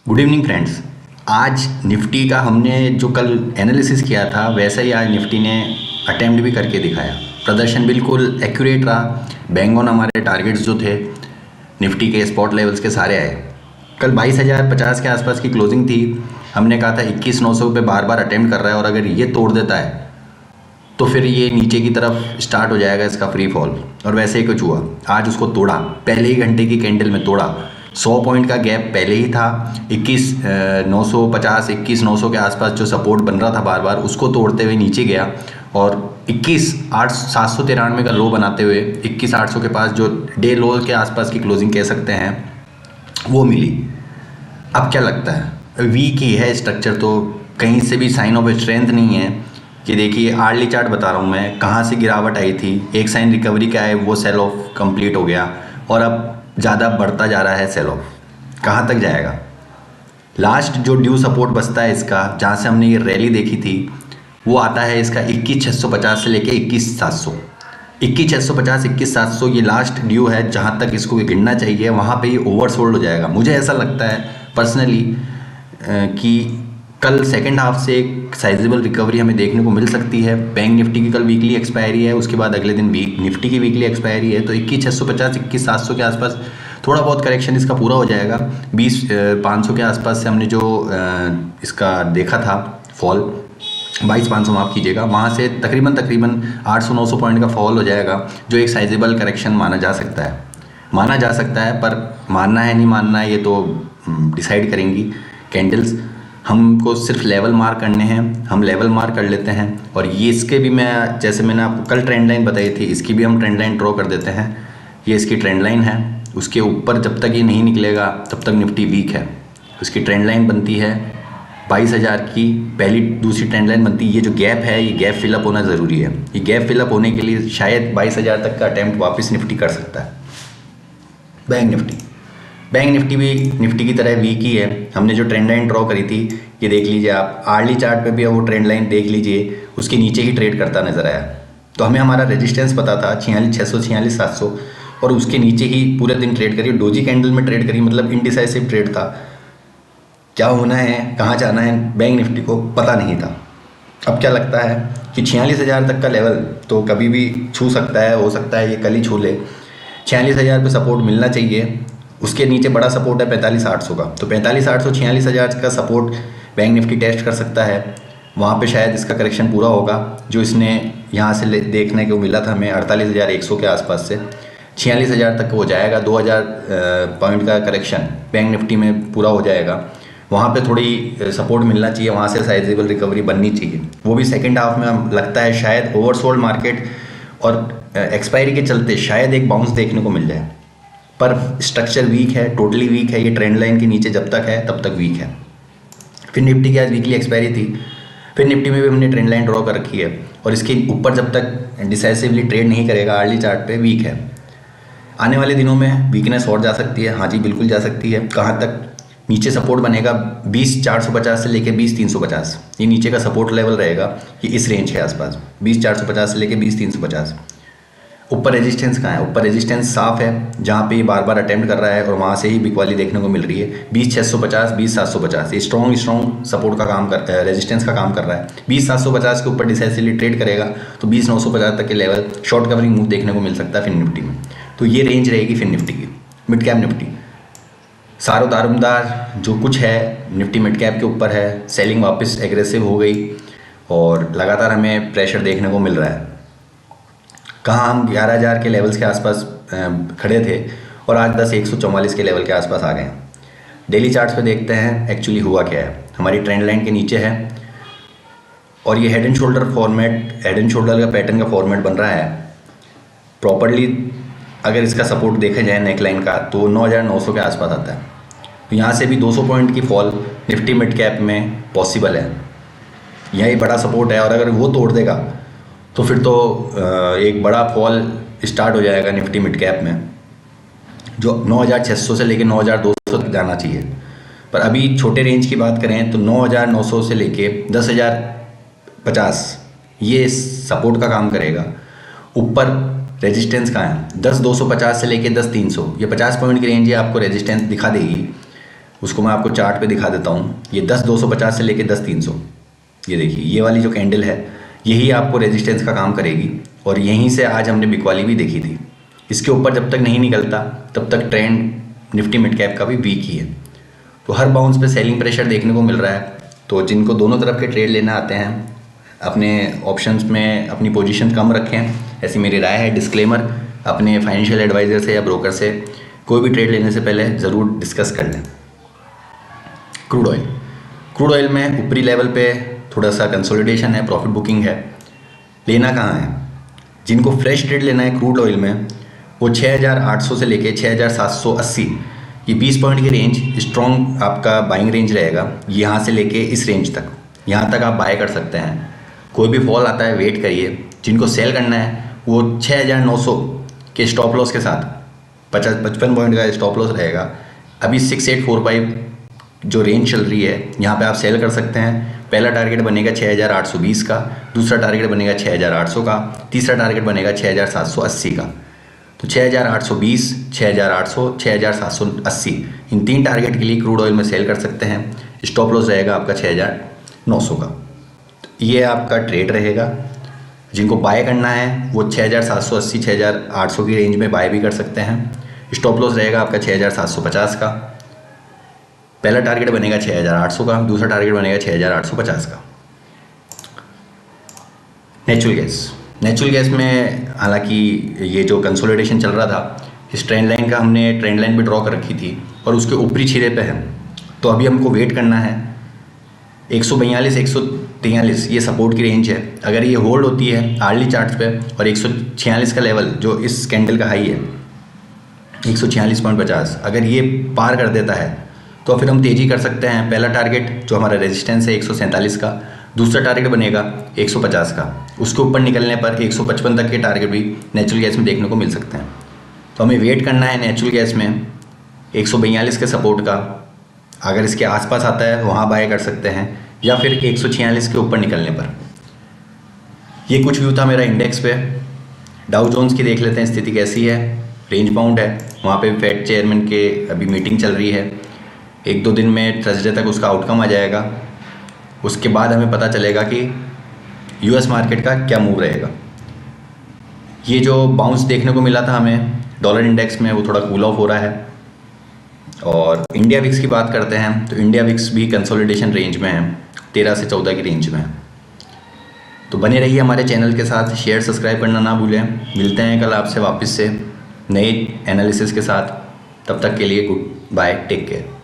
Good evening friends. आज Nifty का हमने जो कल एनालिसिस किया था वैसा ही आज निफ्टी ने अटेम्प्ट भी करके दिखाया। प्रदर्शन बिल्कुल एक्यूरेट रहा। बैंग ऑन हमारे टारगेट्स जो थे निफ्टी के स्पॉट लेवल्स के सारे आए। कल 22,050 के आसपास की क्लोजिंग थी। हमने कहा था 21,900 पे बार बार अटेम्प्ट कर रहा है और अगर ये तोड़ देता है तो फिर ये नीचे की तरफ स्टार्ट हो जाएगा इसका फ्री फॉल। और वैसे ही कुछ हुआ, आज उसको तोड़ा, पहले ही घंटे की कैंडल में तोड़ा। 100 पॉइंट का गैप पहले ही था। 21,950 21,900 के आसपास जो सपोर्ट बन रहा था बार बार, उसको तोड़ते हुए नीचे गया और 793 का लो बनाते हुए 21,800 के पास जो डे लो के आसपास की क्लोजिंग कह सकते हैं वो मिली। अब क्या लगता है, वीक ही है स्ट्रक्चर, तो कहीं से भी साइन ऑफ स्ट्रेंथ नहीं है। कि देखिए आर्ली चार्ट बता रहा हूँ मैं, कहाँ से गिरावट आई थी, एक साइन रिकवरी का है, वो सेल ऑफ कंप्लीट हो गया और अब ज़्यादा बढ़ता जा रहा है सेल ऑफ। कहाँ तक जाएगा? लास्ट जो ड्यू सपोर्ट बचता है इसका, जहाँ से हमने ये रैली देखी थी, वो आता है इसका 21,650 से लेके 21,700। 21,650 21,700 ये लास्ट ड्यू है, जहाँ तक इसको गिरना चाहिए वहाँ पे ये ओवरसोल्ड हो जाएगा। मुझे ऐसा लगता है पर्सनली कि कल सेकंड हाफ से एक साइजेबल रिकवरी हमें देखने को मिल सकती है। बैंक निफ्टी की कल वीकली एक्सपायरी है, उसके बाद अगले दिन निफ्टी की वीकली एक्सपायरी है, तो 21,650 21,700 के आसपास थोड़ा बहुत करेक्शन इसका पूरा हो जाएगा। 20,500 के आसपास से हमने जो इसका देखा था फॉल, 22,500 माफ़ कीजिएगा, वहाँ से तकरीबन 800-900 पॉइंट का फॉल हो जाएगा, जो एक साइजेबल करेक्शन माना जा सकता है। पर मानना है नहीं मानना है ये तो डिसाइड करेंगी कैंडल्स। हमको सिर्फ लेवल मार्क करने हैं, हम लेवल मार्क कर लेते हैं। और ये इसके भी मैं, जैसे मैंने आपको कल ट्रेंड लाइन बताई थी, इसकी भी हम ट्रेंड लाइन ड्रॉ कर देते हैं। ये इसकी ट्रेंड लाइन है, उसके ऊपर जब तक ये नहीं निकलेगा तब तक निफ्टी वीक है। उसकी ट्रेंड लाइन बनती है 22,000 की, पहली दूसरी ट्रेंड लाइन बनती है। ये जो गैप है, ये गैप फिलअप होना ज़रूरी है। ये गैप फिलअप होने के लिए शायद 22,000 तक का अटैम्प्ट वापस निफ्टी कर सकता है। बैंक निफ्टी भी निफ्टी की तरह वीक ही है। हमने जो ट्रेंड लाइन ड्रॉ करी थी, ये देख लीजिए आप, आर्ली चार्ट पे भी वो ट्रेंड लाइन देख लीजिए, उसके नीचे ही ट्रेड करता नजर आया। तो हमें हमारा रेजिस्टेंस पता था 46,600 46,700, और उसके नीचे ही पूरे दिन ट्रेड करी। डोजी कैंडल में ट्रेड करी, मतलब इनडिसाइसिव ट्रेड था। क्या होना है, कहाँ जाना है, बैंक निफ्टी को पता नहीं था। अब क्या लगता है कि 46,000 तक का लेवल तो कभी भी छू सकता है, हो सकता है ये कल ही छू ले। 46,000 पे सपोर्ट मिलना चाहिए। उसके नीचे बड़ा सपोर्ट है 45,800 का, तो 45,800 46,000 का सपोर्ट बैंक निफ्टी टेस्ट कर सकता है। वहाँ पे शायद इसका करेक्शन पूरा होगा, जो इसने यहाँ से देखने को मिला था हमें 48,100 के आसपास से 46,000 तक वो जाएगा। 2,000 पॉइंट का करेक्शन बैंक निफ्टी में पूरा हो जाएगा। वहाँ पे थोड़ी सपोर्ट मिलना चाहिए, वहाँ से साइजेबल रिकवरी बननी चाहिए। वो भी सेकेंड हाफ में लगता है शायद ओवरसोल्ड मार्केट और एक्सपायरी के चलते शायद एक बाउंस देखने को मिल जाए। पर स्ट्रक्चर वीक है, टोटली वीक है। ये ट्रेंड लाइन के नीचे जब तक है तब तक वीक है। फिर निफ्टी की आज वीकली एक्सपायरी थी, फिर निफ्टी में भी हमने ट्रेंड लाइन ड्रॉ कर रखी है, और इसके ऊपर जब तक डिसाइसिवली ट्रेड नहीं करेगा आर्ली चार्ट पे वीक है। आने वाले दिनों में वीकनेस और जा सकती है। हाँ जी, बिल्कुल जा सकती है। कहाँ तक? नीचे सपोर्ट बनेगा 20,450 से लेके 20,350, ये नीचे का सपोर्ट लेवल रहेगा। ये इस रेंज के आसपास 20,450 से लेके 20,350। ऊपर रेजिस्टेंस कहाँ है? ऊपर रेजिस्टेंस साफ है, जहाँ पे ये बार बार अटेम्प्ट कर रहा है और वहाँ से ही बिकवाली देखने को मिल रही है। 20,650 20,750 ये स्ट्रॉन्ग सपोर्ट का काम कर, रेजिस्टेंस का काम कर रहा है। 20,750 के ऊपर डिसाइसिवली ट्रेड करेगा तो 20,950 तक के लेवल शॉर्ट कवरिंग मूव देखने को मिल सकता है फिर निफ्टी में। तो ये रेंज रहेगी फिर निफ्टी की। मिड कैप निफ्टी सारो दारोमदार जो कुछ है निफ्टी मिड कैप के ऊपर है। सेलिंग वापस एग्रेसिव हो गई और लगातार हमें प्रेशर देखने को मिल रहा है। कहाँ हम 11,000 के लेवल्स के आसपास खड़े थे और आज 10,144 के लेवल के आसपास आ गए हैं। डेली चार्ट्स पे देखते हैं एक्चुअली हुआ क्या है। हमारी ट्रेंड लाइन के नीचे है और ये head and shoulder format, head and shoulder का पैटर्न का फॉर्मेट बन रहा है प्रॉपरली। अगर इसका सपोर्ट देखा जाए नेक लाइन का तो 9,900 के आसपास आता है। तो यहाँ से भी 200 पॉइंट की फॉल निफ्टी मिड कैप में पॉसिबल है। यही बड़ा सपोर्ट है और अगर वो तोड़ देगा तो फिर तो एक बड़ा फॉल स्टार्ट हो जाएगा निफ्टी मिड कैप में, जो 9,600 से लेके 9,200 तक जाना चाहिए। पर अभी छोटे रेंज की बात करें तो 9,900 से लेके 10,050 ये सपोर्ट का काम करेगा। ऊपर रेजिस्टेंस कहाँ है? 10,250 से लेके 10,300, ये 50 पॉइंट की रेंज है, आपको रेजिस्टेंस दिखा देगी। उसको मैं आपको चार्ट पे दिखा देता हूँ। ये 10,250 से लेके 10,300, ये देखिए ये वाली जो कैंडल है यही आपको रेजिस्टेंस का काम करेगी, और यहीं से आज हमने बिकवाली भी देखी थी। इसके ऊपर जब तक नहीं निकलता तब तक ट्रेंड निफ्टी मिड कैप का भी वीक ही है। तो हर बाउंस पे सेलिंग प्रेशर देखने को मिल रहा है। तो जिनको दोनों तरफ के ट्रेड लेना आते हैं अपने ऑप्शंस में अपनी पोजीशन कम रखें, ऐसी मेरी राय है। डिस्क्लेमर, अपने फाइनेंशियल एडवाइज़र से या ब्रोकर से कोई भी ट्रेड लेने से पहले ज़रूर डिस्कस कर लें। क्रूड ऑयल में ऊपरी लेवल पे थोड़ा सा कंसोलिडेशन है, प्रॉफिट बुकिंग है। लेना कहाँ है? जिनको फ्रेश ट्रेड लेना है क्रूड ऑयल में, वो 6,800 से लेके 6,780, ये 20 पॉइंट की रेंज स्ट्रॉन्ग आपका बाइंग रेंज रहेगा। यहाँ से लेके इस रेंज तक, यहाँ तक आप बाय कर सकते हैं। कोई भी फॉल आता है वेट करिए। जिनको सेल करना है वो 6,900 के स्टॉप लॉस के साथ 55 पॉइंट का स्टॉप लॉस रहेगा। अभी 6,845 जो रेंज चल रही है यहाँ पे आप सेल कर सकते हैं। पहला टारगेट बनेगा 6,820 का, दूसरा टारगेट बनेगा 6,800 का, तीसरा टारगेट बनेगा 6,780 का। तो 6,820, 6,800, 6,780, इन 3 टारगेट के लिए क्रूड ऑयल में सेल कर सकते हैं। स्टॉप लॉस रहेगा आपका 6,900 का। ये आपका ट्रेड रहेगा। जिनको बाय करना है वो 6,780, 6,800 की रेंज में बाय भी कर सकते हैं। स्टॉप लॉस रहेगा आपका 6,750 का। पहला टारगेट बनेगा 6,800 का, दूसरा टारगेट बनेगा 6,850 का। नेचुरल गैस में हालांकि ये जो कंसोलिडेशन चल रहा था, इस ट्रेंड लाइन का हमने ट्रेंड लाइन भी ड्रॉ कर रखी थी और उसके ऊपरी छिरे पे है। तो अभी हमको वेट करना है 142, 143 ये सपोर्ट की रेंज है। अगर ये होल्ड होती है आर्ली चार्ट्स पे, और 146 का लेवल जो इस कैंडल का हाई है 146.50, अगर ये पार कर देता है तो फिर हम तेज़ी कर सकते हैं। पहला टारगेट जो हमारा रेजिस्टेंस है 147 का, दूसरा टारगेट बनेगा 150 का। उसके ऊपर निकलने पर 155 तक के टारगेट भी नेचुरल गैस में देखने को मिल सकते हैं। तो हमें वेट करना है नेचुरल गैस में 142 के सपोर्ट का। अगर इसके आसपास आता है वहाँ बाय कर सकते हैं, या फिर 146 के ऊपर निकलने पर। ये कुछ व्यू था मेरा इंडेक्स पे। डाउ जोन्स की देख लेते हैं स्थिति कैसी है। रेंज बाउंड है, वहाँ पे फेड चेयरमैन के अभी मीटिंग चल रही है। 1-2 दिन में थर्सडे तक उसका आउटकम आ जाएगा। उसके बाद हमें पता चलेगा कि यूएस मार्केट का क्या मूव रहेगा। ये जो बाउंस देखने को मिला था हमें डॉलर इंडेक्स में, वो थोड़ा कूल ऑफ हो रहा है। और इंडिया विक्स की बात करते हैं तो इंडिया विक्स भी कंसोलिडेशन रेंज में है, 13 से 14 की रेंज में है। तो बने रहिए हमारे चैनल के साथ, शेयर सब्सक्राइब करना ना भूलें। मिलते हैं कल आपसे वापस से नए एनालिसिस के साथ। तब तक के लिए गुड बाय, टेक केयर।